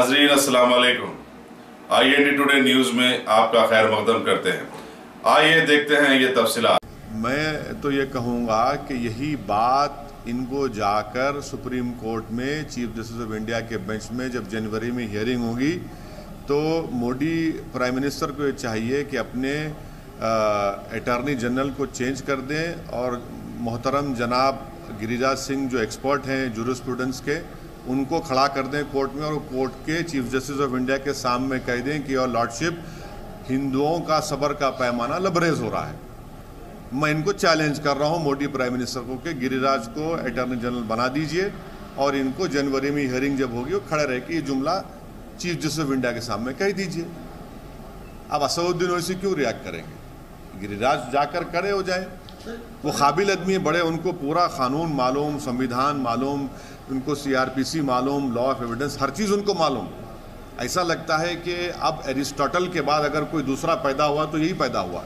नाजरीन अस्सलाम वालेकुम। IND टुडे न्यूज़ में आपका खैर मकदम करते हैं। आइए देखते हैं ये तफसीलात। मैं तो ये कहूँगा कि यही बात इनको जाकर सुप्रीम कोर्ट में चीफ जस्टिस ऑफ इंडिया के बेंच में जब जनवरी में हियरिंग होगी तो मोदी प्राइम मिनिस्टर को ये चाहिए कि अपने अटॉर्नी जनरल को चेंज कर दें और मोहतरम जनाब गिरिराज सिंह जो एक्सपर्ट हैं जूरिस्प्रूडेंस के, उनको खड़ा कर दें कोर्ट में और कोर्ट के चीफ जस्टिस ऑफ इंडिया के सामने कह दें कि योर लॉर्डशिप, हिंदुओं का सबर का पैमाना लबरेज हो रहा है। मैं इनको चैलेंज कर रहा हूं मोदी प्राइम मिनिस्टर को कि गिरिराज को अटॉर्नी जनरल बना दीजिए और इनको जनवरी में हियरिंग जब होगी वो खड़े रह के ये जुमला चीफ जस्टिस ऑफ इंडिया के सामने कह दीजिए। अब असदुद्दीन ओवैसी क्यों रिएक्ट करेंगे? गिरिराज जाकर खड़े हो जाए, वो काबिल आदमी है, बड़े, उनको पूरा कानून मालूम, संविधान मालूम, उनको CRPC मालूम, लॉ ऑफ एविडेंस, हर चीज़ उनको मालूम। ऐसा लगता है कि अब एरिस्टोटल के बाद अगर कोई दूसरा पैदा हुआ तो यही पैदा हुआ।